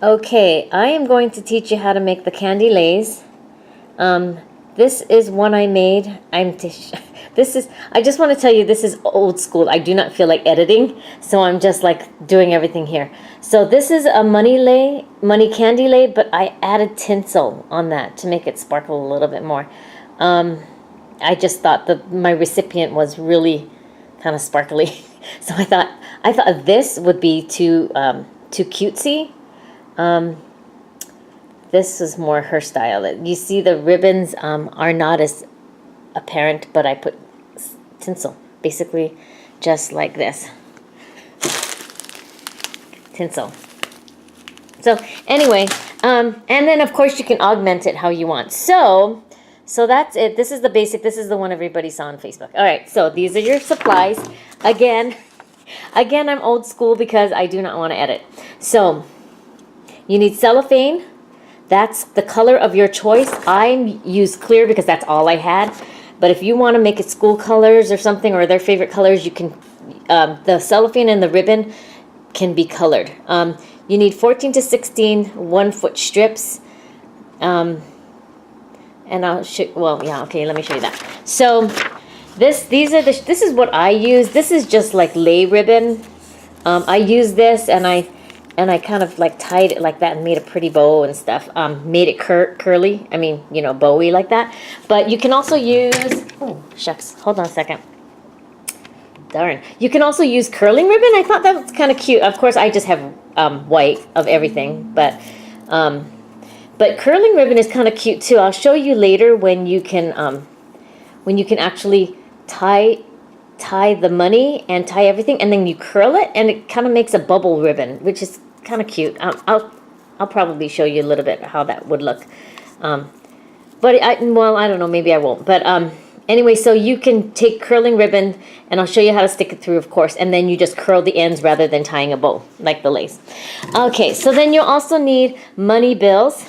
Okay, I am going to teach you how to make the candy leis. This is one I made. I just want to tell you, this is old school. I do not feel like editing, so I'm just like doing everything here. So this is a money candy lei, but I added tinsel on that to make it sparkle a little bit more. I just thought that my recipient was really kind of sparkly, so I thought this would be too cutesy. This is more her style. You see the ribbons are not as apparent, but I put tinsel, basically just like this. Tinsel. So anyway, and then of course you can augment it how you want. So that's it. This is the basic. This is the one everybody saw on Facebook. All right, so these are your supplies. Again, I'm old school because I do not want to edit. So you need cellophane. That's the color of your choice. I use clear because that's all I had. But if you want to make it school colors or something, or their favorite colors, you can, the cellophane and the ribbon can be colored. You need 14 to 16 1-foot strips. And I'll show, well, yeah, okay, let me show you that. So this is what I use. This is just like lei ribbon. I use this and I kind of like tied it like that and made a pretty bow and stuff. Made it curly. I mean, you know, bowy like that. But you can also use, oh, shucks. Hold on a second. Darn. You can also use curling ribbon. I thought that was kind of cute. Of course, I just have white of everything. But curling ribbon is kind of cute too. I'll show you later when you can actually tie the money and tie everything, and then you curl it, and it kind of makes a bubble ribbon, which is kind of cute. I'll probably show you a little bit how that would look. But I don't know, maybe I won't. But anyway, so you can take curling ribbon, and I'll show you how to stick it through, of course, and then you just curl the ends rather than tying a bow like the leis. Okay, so then you'll also need money bills.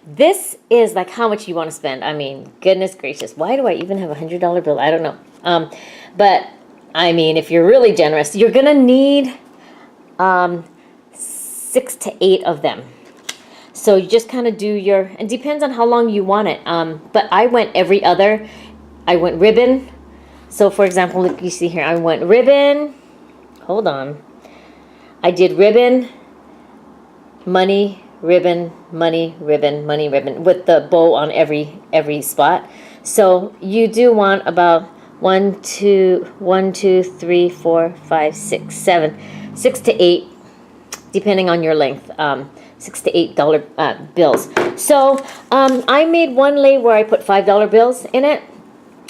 This is like how much you want to spend. I mean, goodness gracious, why do I even have $100 bill? I don't know. But I mean, if you're really generous, you're gonna need 6 to 8 of them. So you just kind of do your, it depends on how long you want it. But I went every other. I went ribbon. So for example, look, you see here, I went ribbon. Hold on. I did ribbon, money, ribbon, money, ribbon, money, ribbon, with the bow on every spot. So you do want about 1, 2, 3, 4, 5, 6, 7, 6 to 8, depending on your length. $6 to $8 bills. So I made one lei where I put $5 bills in it.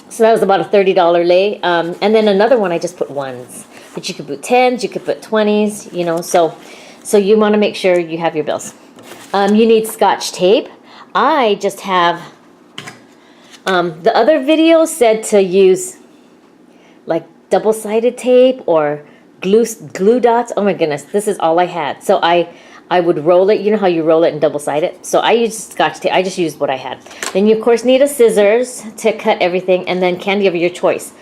So that was about a $30 lei. And then another one I just put ones. But you could put 10s, you could put 20s, you know. So you want to make sure you have your bills. You need Scotch tape. I just have, the other video said to use like double-sided tape or glue dots. Oh my goodness, this is all I had. So I would roll it. You know how you roll it and double-side it? So I used Scotch tape. I just used what I had. Then you, of course, need a scissors to cut everything, and then candy of your choice.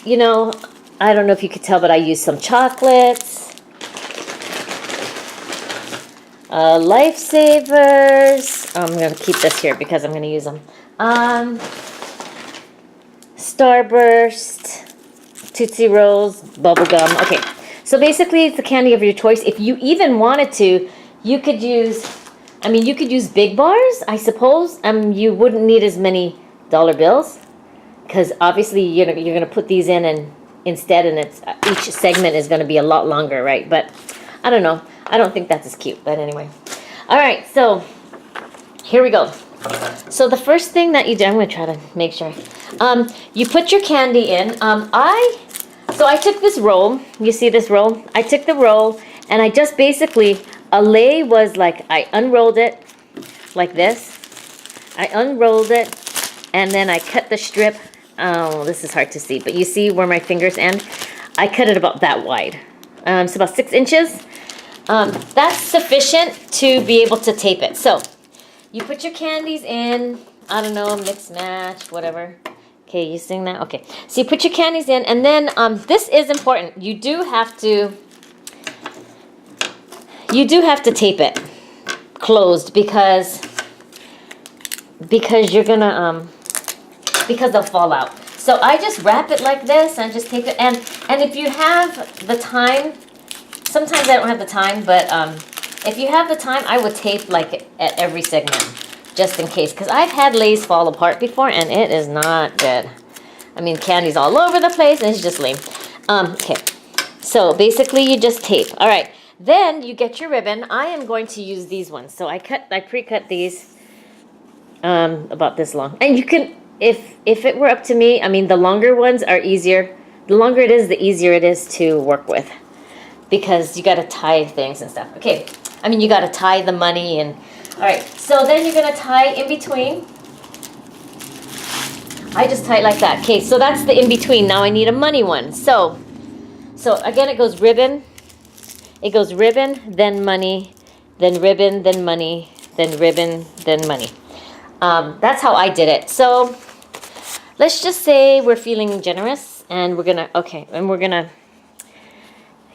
You know, I don't know if you could tell, but I used some chocolates. Lifesavers. I'm going to keep this here because I'm going to use them. Starburst, Tootsie Rolls, bubble gum. Okay, so basically it's the candy of your choice. If you even wanted to, you could use, I mean, you could use big bars, I suppose. You wouldn't need as many dollar bills because obviously you're going to put these in and instead, and it's each segment is going to be a lot longer, right? But I don't know. I don't think that's as cute, but anyway. All right, so here we go. So the first thing that you do, I'm going to try to make sure. You put your candy in. So I took this roll. You see this roll? I took the roll, and I just basically, a lei was like, I unrolled it like this. I unrolled it, and then I cut the strip. Oh, this is hard to see, but you see where my fingers end? I cut it about that wide. It's about 6 inches. That's sufficient to be able to tape it. So you put your candies in, I don't know, mix, match, whatever. Okay, you seeing that? Okay. So you put your candies in, and then this is important. You do have to You do have to tape it closed because you're gonna because they'll fall out. So I just wrap it like this and just tape it. And if you have the time, sometimes I don't have the time, but if you have the time, I would tape like at every segment just in case. Because I've had leis fall apart before and it is not good. I mean, candy's all over the place and it's just lame. Okay, so basically you just tape. All right, then you get your ribbon. I am going to use these ones. So I pre-cut these about this long. And you can, if it were up to me, I mean, the longer ones are easier. The longer it is, the easier it is to work with. Because you got to tie things and stuff. Okay, I mean, you got to tie the money and, all right. So then you're going to tie in between. I just tie it like that. Okay, so that's the in between. Now I need a money one. So again, it goes ribbon. It goes ribbon, then money, then ribbon, then money, then ribbon, then money. That's how I did it. So let's just say we're feeling generous and we're gonna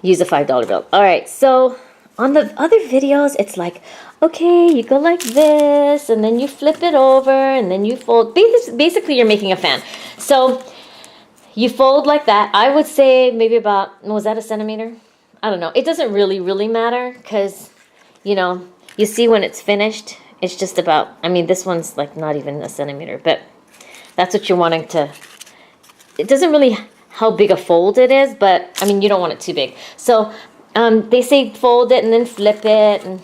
use a $5 bill. All right, so on the other videos, it's like, okay, you go like this, and then you flip it over, and then you fold. Basically, you're making a fan. So you fold like that. I would say maybe about, was that a centimeter? I don't know. It doesn't really matter because, you know, you see when it's finished, it's just about, I mean, this one's like not even a centimeter, but that's what you're wanting to, it doesn't really how big a fold it is, but I mean, you don't want it too big. So they say fold it and then flip it and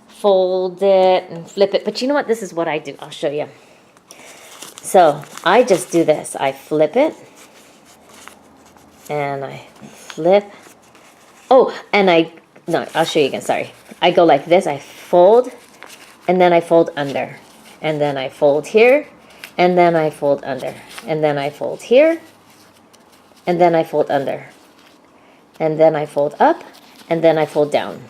fold it and flip it. But you know what? This is what I do. I'll show you. So I just do this. I flip it and I flip. Oh, and no, I'll show you again. Sorry. I go like this. I fold and then I fold under. And then I fold here and then I fold under. And then I fold here and then I fold under. And then I fold up and then I fold down.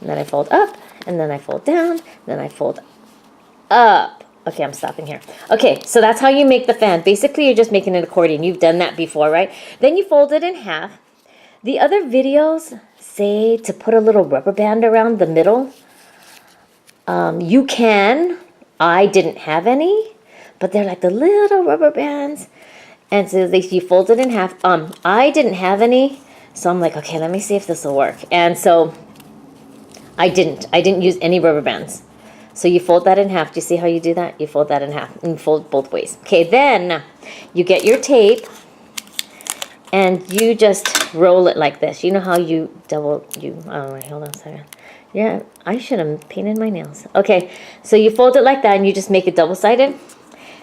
And then I fold up and then I fold down. Then I fold up. Okay, I'm stopping here. Okay, so that's how you make the fan. Basically, you're just making an accordion. You've done that before, right? Then you fold it in half. The other videos say to put a little rubber band around the middle. You can. I didn't have any, but they're like the little rubber bands. And so you fold it in half. I didn't have any, so I'm like, okay, let me see if this will work. And so I didn't use any rubber bands. So you fold that in half. Do you see how you do that? You fold that in half and fold both ways. Okay, then you get your tape and you just roll it like this. You know how you oh wait, hold on a second. Yeah, I should have painted my nails. Okay, so you fold it like that and you just make it double-sided.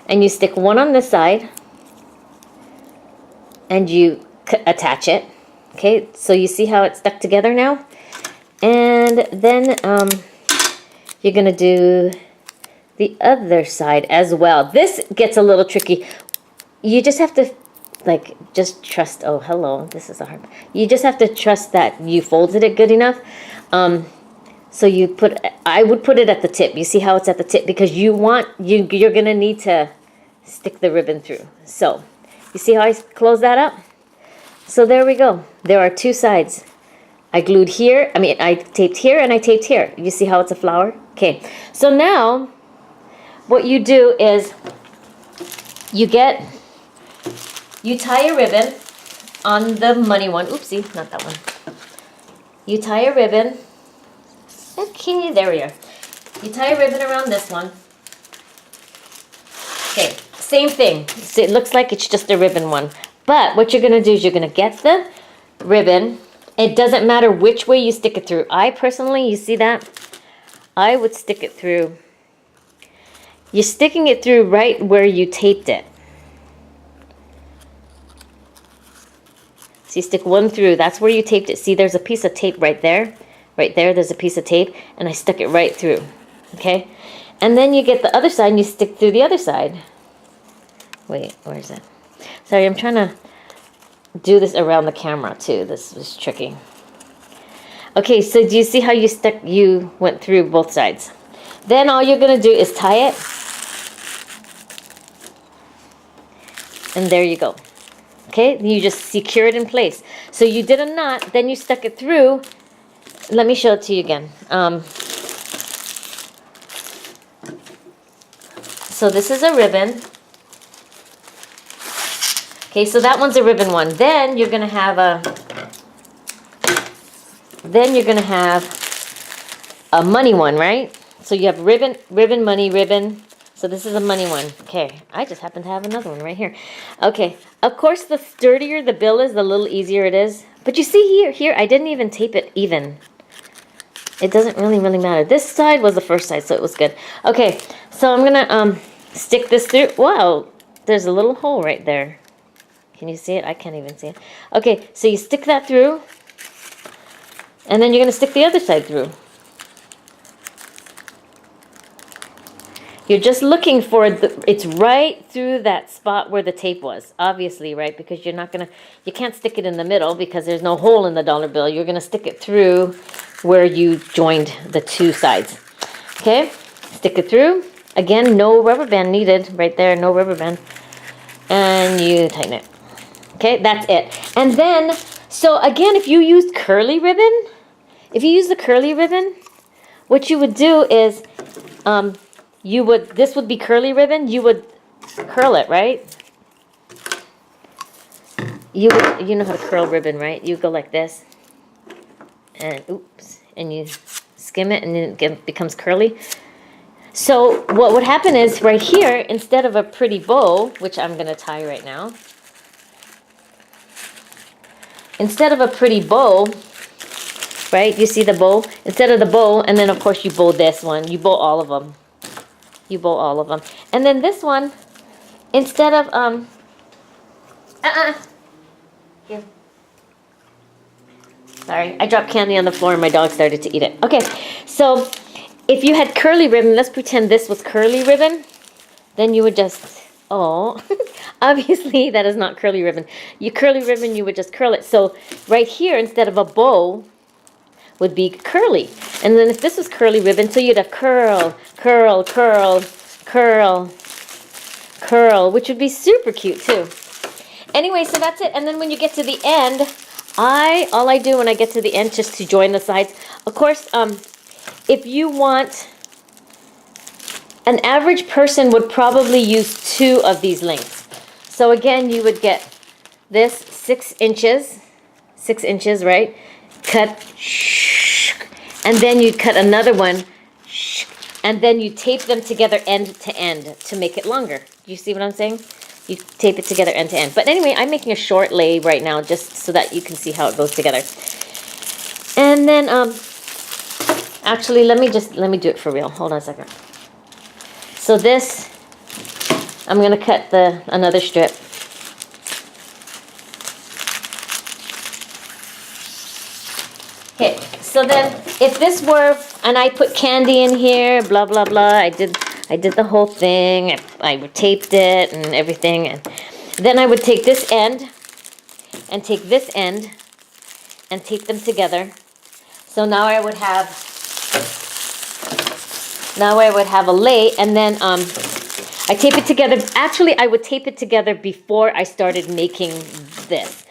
And you stick one on this side and you attach it. Okay, so you see how it's stuck together now? And then you're going to do the other side as well. This gets a little tricky. You just have to, like, just trust. Oh, hello. This is a hard. You just have to trust that you folded it good enough. So I would put it at the tip. You see how it's at the tip? Because you're going to need to stick the ribbon through. So, you see how I close that up? So there we go. There are two sides. I glued here, I taped here and I taped here. You see how it's a flower? Okay, so now what you do is you tie a ribbon on the money one. Oopsie, not that one. You tie a ribbon. Okay, there we are. You tie a ribbon around this one. Okay, same thing. So it looks like it's just a ribbon one. But what you're going to do is you're going to get the ribbon. It doesn't matter which way you stick it through. I personally, you see that? I would stick it through. You're sticking it through right where you taped it. So you stick one through. That's where you taped it. See, there's a piece of tape right there. Right there, there's a piece of tape. And I stuck it right through. Okay? And then you get the other side and you stick through the other side. Wait, where is it? Sorry, I'm trying to do this around the camera too. This was tricky. Okay, so do you see how you went through both sides? Then all you're gonna do is tie it. And there you go. Okay, you just secure it in place. So you did a knot, then you stuck it through, let me show it to you again. So this is a ribbon. Okay, so that one's a ribbon one. Then you're gonna have a money one, right? So you have ribbon, ribbon, money, ribbon. So this is a money one. Okay, I just happen to have another one right here. Okay, of course, the sturdier the bill is, the little easier it is. But you see here, I didn't even tape it even. It doesn't really matter. This side was the first side, so it was good. Okay, so I'm gonna stick this through. Wow, there's a little hole right there. Can you see it? I can't even see it. Okay, so you stick that through, and then you're gonna stick the other side through. You're just looking for it's right through that spot where the tape was, obviously, right? Because you can't stick it in the middle because there's no hole in the dollar bill. You're gonna stick it through where you joined the two sides. Okay, stick it through. Again, no rubber band needed, right there, no rubber band. And you tighten it. Okay, that's it. And then, so again, if you used curly ribbon, what you would do is, this would be curly ribbon, you would curl it, right? You know how to curl ribbon, right? You go like this, and oops, and you skim it, and then it becomes curly. So what would happen is right here, instead of a pretty bow, which I'm gonna tie right now, instead of a pretty bow, right? You see the bow? Instead of the bow, and then of course you bow this one, you bow all of them. And then this one, instead of, here. Sorry, I dropped candy on the floor and my dog started to eat it. Okay, so if you had curly ribbon, let's pretend this was curly ribbon, then you would just, obviously that is not curly ribbon. Curly ribbon, you would just curl it. So right here, instead of a bow, would be curly. And then if this was curly ribbon, so you'd have curl, curl, curl, curl, curl, which would be super cute too. Anyway, so that's it. And then when you get to the end, all I do when I get to the end, just to join the sides, of course, if you want, an average person would probably use 2 of these lengths. So again, you would get this 6 inches, right? Cut, and then you'd cut another one, and then you tape them together end to end to make it longer. Do you see what I'm saying? You tape it together end to end. But anyway, I'm making a short lay right now just so that you can see how it goes together. And then, actually, let me do it for real. Hold on a second. So this, I'm gonna cut another strip. Okay, so then if this were, and I put candy in here, blah, blah, blah, I did the whole thing, I taped it and everything, and then I would take this end and take this end and tape them together. So now I would have a lay, and then I tape it together. Actually, I would tape it together before I started making this.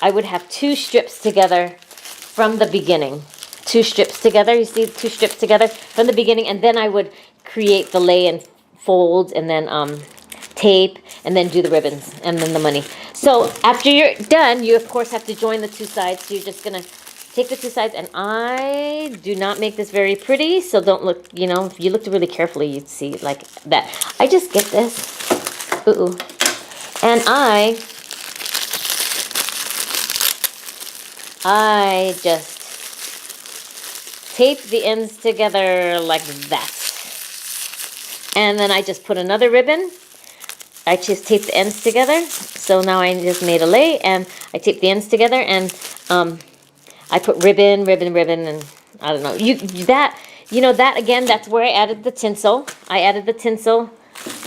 I would have 2 strips together from the beginning. 2 strips together, you see, 2 strips together from the beginning, and then I would create the lay and fold, and then tape, and then do the ribbons, and then the money. So after you're done, you of course have to join the 2 sides. So you're just gonna take the 2 sides, and I do not make this very pretty, so don't look, if you looked really carefully, you'd see like that. I just get this, and I just tape the ends together like that. And then I just put another ribbon. I just tape the ends together. So now I just made a lay, and I tape the ends together, and I put ribbon, ribbon, ribbon, and I don't know. That again, that's where I added the tinsel. I added the tinsel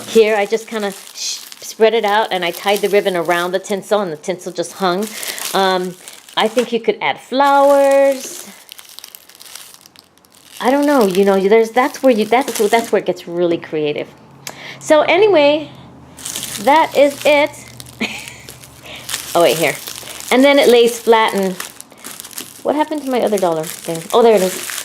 here. I just kind of spread it out, and I tied the ribbon around the tinsel, and the tinsel just hung. I think you could add flowers. I don't know, that's where it gets really creative. So anyway, that is it. Oh wait, here. And then it lays flat, and What happened to my other dollar thing? Oh, there it is.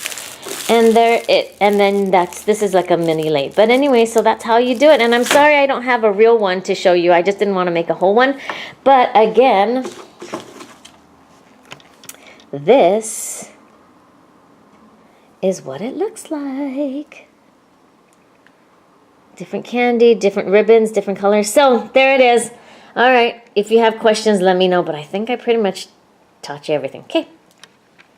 And then this is like a mini lei. But anyway, so that's how you do it. And I'm sorry I don't have a real one to show you. I just didn't want to make a whole one. But again, this is what it looks like. Different candy, different ribbons, different colors. So there it is. All right. If you have questions, let me know. But I think I pretty much taught you everything. Okay.